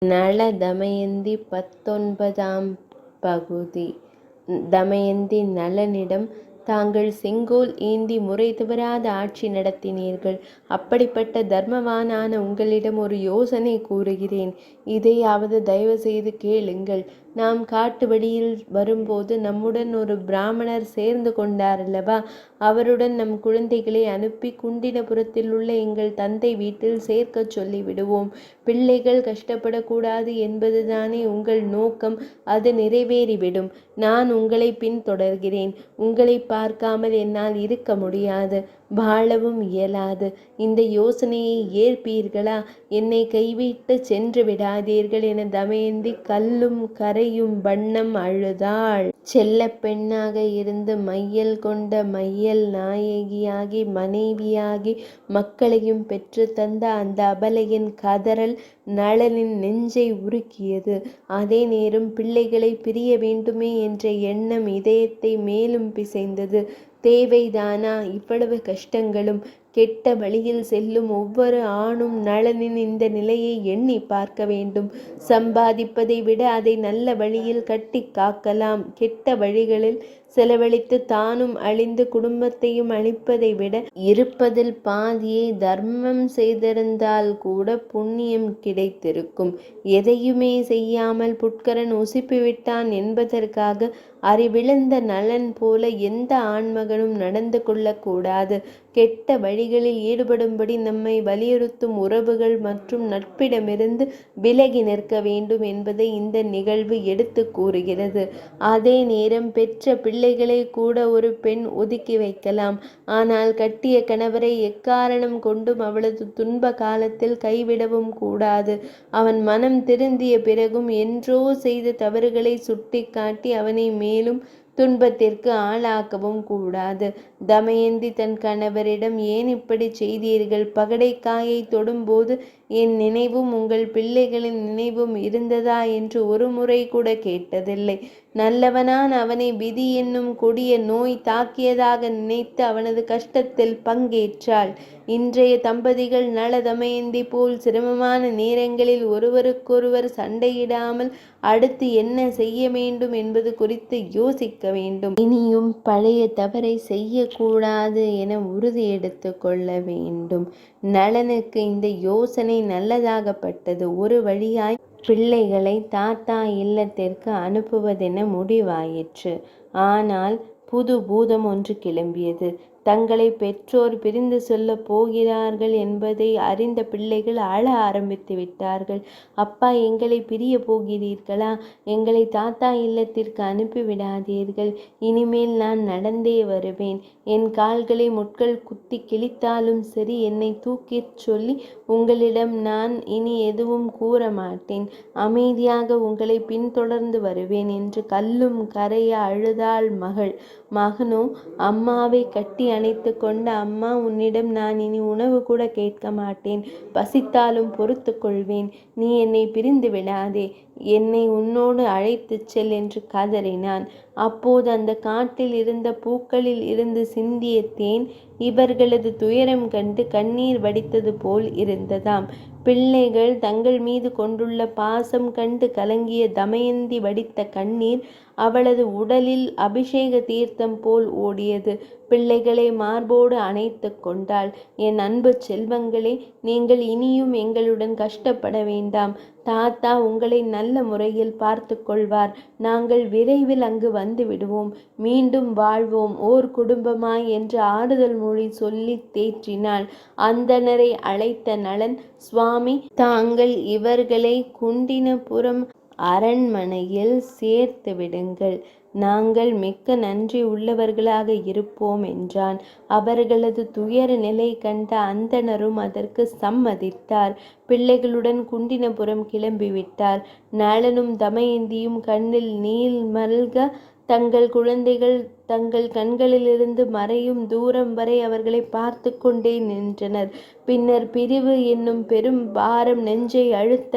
நள தமயந்தி 19ஆம் பகுதி. தமயந்தி நளனிடம், தாங்கள் செங்கோல் ஏந்தி முறை தவறாத ஆட்சி நடத்தினீர்கள். அப்படிப்பட்ட தர்மவானான உங்களிடம் ஒரு யோசனை கூறுகிறேன். இதையாவது தயவு செய்து கேளுங்கள். நாம் காட்டு வழியில் வரும்போது நம்முடன் ஒரு பிராமணர் சேர்ந்து கொண்டார் அல்லவா? அவருடன் நம் குழந்தைகளை அனுப்பி குண்டினபுரத்தில் உள்ள எங்கள் தந்தை வீட்டில் சேர்க்கச் சொல்லிவிடுவோம். பிள்ளைகள் கஷ்டப்படக்கூடாது என்பதுதானே உங்கள் நோக்கம். அது நிறைவேறிவிடும். நான் உங்களை பின்தொடர்கிறேன். உங்களை பார்க்காமல் என்னால் இருக்க முடியாது, வாழவும் இயலாது. இந்த யோசனையை ஏற்பீர்களா? என்னை கைவிட்டு சென்று விடாதீர்கள் என தமயந்தி கல்லும் கரையும் வண்ணம் அழுதாள். செல்ல பெண்ணாக இருந்து மையல் கொண்ட மையல் நாயகியாகி மனைவியாகி மக்களையும் பெற்று தந்த அந்த அபலையின் கதறல் நளனின் நெஞ்சை உருக்கியது. அதே நேரம் பிள்ளைகளை பிரிய வேண்டுமே என்ற எண்ணம் இதயத்தை மேலும் பிசைந்தது. தேவைதானா இவ்வளவு கஷ்டங்களும்? கெட்ட வழியில் செல்லும் ஒவ்வொரு ஆணும் நளனின் இந்த நிலையை எண்ணி பார்க்க வேண்டும். சம்பாதிப்பதை விட அதை நல்ல வழியில் கட்டி காக்கலாம். கெட்ட வழிகளில் செலவழித்து தானும் அழிந்து குடும்பத்தையும் அழிப்பதை விட இருப்பதில் பாதியை தர்மம் செய்திருந்தால் கூட புண்ணியம் கிடைத்திருக்கும். எதையுமே செய்யாமல் புட்கரன் உசுப்பிவிட்டான் என்பதற்காக அறிவிழந்த நளன் போல எந்த ஆண்மகனும் நடந்து கொள்ளக்கூடாது. கெட்ட வழிகளில் ஈடுபடும்படி நம்மை வலியுறுத்தும் உறவுகள் மற்றும் நட்பிடமிருந்து விலகி நிற்க வேண்டும் என்பதை இந்த நிகழ்வு எடுத்து கூறுகிறது. அதே நேரம் பெற்ற பிள்ளைகளை கூட ஒரு பெண் ஒதுக்கி வைக்கலாம். ஆனால் கட்டிய கணவரை எக்காரணம் கொண்டும் அவளது துன்ப காலத்தில் கைவிடவும் கூடாது. அவன் மனம் திருந்திய பிறகும் என்றோ செய்த தவறுகளை சுட்டி காட்டி அவனை மேலும் துன்பத்திற்கு ஆளாக்கவும் கூடாது. தமயந்தி தன் கணவரிடம், ஏன் இப்படி செய்தீர்கள்? பகடைக்காயை தொடும்போது என் நினைவும் உங்கள் பிள்ளைகளின் நினைவும் இருந்ததா என்று ஒரு முறை கூட கேட்டதில்லை. நல்லவனான் அவனை விதி என்னும் கொடிய நோய் தாக்கியதாக நினைத்து அவனது கஷ்டத்தில் பங்கேற்றாள். இன்றைய தம்பதிகள் நள தமயந்தி போல் சிரமமான நேரங்களில் ஒருவருக்கொருவர் சண்டையிடாமல் அடுத்து என்ன செய்ய வேண்டும் என்பது குறித்து யோசிக்க வேண்டும். இனியும் பழைய தவறை செய்யக்கூடாது என உறுதி எடுத்து கொள்ள வேண்டும். நளனுக்கு இந்த யோசனை நல்லதாகப்பட்டது. ஒரு வழியாய் பிள்ளைகளை தாத்தா இல்லத்திற்கு அனுப்புவதென முடிவாயிற்று. ஆனால் புது பூதம் ஒன்று கிளம்பியது. தங்களை பெற்றோர் பிரிந்து சொல்ல போகிறார்கள் என்பதை அறிந்த பிள்ளைகள் அழ ஆரம்பித்து விட்டார்கள். அப்பா, எங்களை பிரிய போகிறீர்களா? எங்களை தாத்தா இல்லத்திற்கு அனுப்பிவிடாதீர்கள். இனிமேல் நான் நடந்தே வருவேன். என் கால்களை முட்கள் குத்தி கிழித்தாலும் சரி, என்னை தூக்கிச் சொல்லி உங்களிடம் நான் இனி எதுவும் கூற மாட்டேன். அமைதியாக உங்களை பின்தொடர்ந்து வருவேன் என்று கல்லும் கரைய அழுதாள் மகள். மகனோ அம்மாவை கட்டி அணைத்து கொண்டு, அம்மா, உன்னிடம் நான் இனி உணவு கூட கேட்க மாட்டேன். பசித்தாலும் பொறுத்து கொள்வேன். நீ என்னை பிரிந்து விடாதே. என்னை உன்னோடு அழைத்துச் செல் என்று கதறினான். அப்போது அந்த காட்டில் இருந்த பூக்களில் இருந்து சிந்திய தேன் இவர்களது துயரம் கண்டு கண்ணீர் வடித்தது போல் இருந்ததாம். பிள்ளைகள் தங்கள் மீது கொண்டுள்ள பாசம் கண்டு கலங்கிய தமயந்தி வடித்த கண்ணீர் அவளது உடலில் அபிஷேக தீர்த்தம் போல் ஓடியது. பிள்ளைகளை மார்போடு அணைத்து கொண்டாள். என் அன்பு செல்வங்களே, நீங்கள் இனியும் எங்களுடன் கஷ்டப்பட வேண்டாம். தாத்தா உங்களை நல்ல முறையில் பார்த்து கொள்வார். நாங்கள் விரைவில் அங்கு வந்து விடுவோம். மீண்டும் வாழ்வோம் ஓர் குடும்பமாய் என்று ஆறுதல் மொழி சொல்லி தேற்றினாள். அந்தணரை அழைத்த நளன், சுவாமி, தாங்கள் இவர்களை குண்டினபுரம் அரண்மனையில் சேர்த்து விடுங்கள். நாங்கள் மிக்க நன்றி உள்ளவர்களாக இருப்போம் என்றான். அவர்களது துயர நிலை கண்ட அந்தணரும் அதற்கு சம்மதித்தார். பிள்ளைகளுடன் குண்டினபுரம் கிளம்பிவிட்டார். நளனும் தமயந்தியும் கண்ணில் நீர் மல்க தங்கள் குழந்தைகள் தங்கள் கண்களிலிருந்து மறையும் தூரம் வரை அவர்களை பார்த்து கொண்டே நின்றனர். பின்னர் பிரிவு என்னும் பெரும் பாரம் நெஞ்சை அழுத்த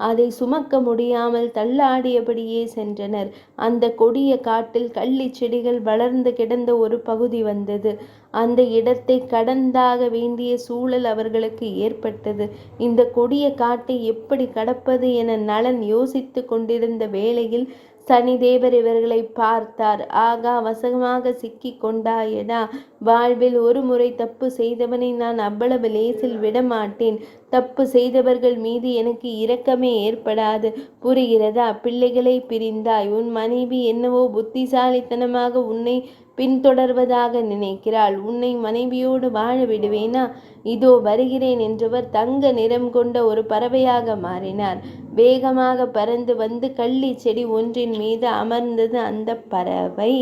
அதை சுமக்க முடியாமல் தள்ளாடியபடியே சென்றனர். அந்த கொடிய காட்டில் கள்ளிச் செடிகள் வளர்ந்து கிடந்த ஒரு பகுதி வந்தது. அந்த இடத்தை கடந்தாக வேண்டிய சூழல் அவர்களுக்கு ஏற்பட்டது. இந்த கொடிய காட்டை எப்படி கடப்பது என நளன் யோசித்து கொண்டிருந்த வேளையில் சனிதேவர் இவர்களை பார்த்தார். ஆகா, வசமாக சிக்கி கொண்டாயடா! வாழ்வில் ஒரு முறை தப்பு செய்தவனை நான் அவ்வளவு லேசில் விடமாட்டேன். தப்பு செய்தவர்கள் மீது எனக்கு இரக்கமே ஏற்படாது. புரிகிறதா? பிள்ளைகளை பிரிந்தாய். உன் மனைவி என்னவோ புத்திசாலித்தனமாக உன்னை பின்தொடர்வதாக நினைக்கிறாள். உன்னை மனைவியோடு வாழ விடுவேனா? இதோ வருகிறேன் என்றவர் தங்க நிறம் கொண்ட ஒரு பறவையாக மாறினார். வேகமாக பறந்து வந்து கள்ளி செடி ஒன்றின் மீது அமர்ந்தது அந்த பறவை.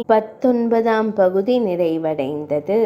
19ஆம் பகுதி நிறைவடைந்தது.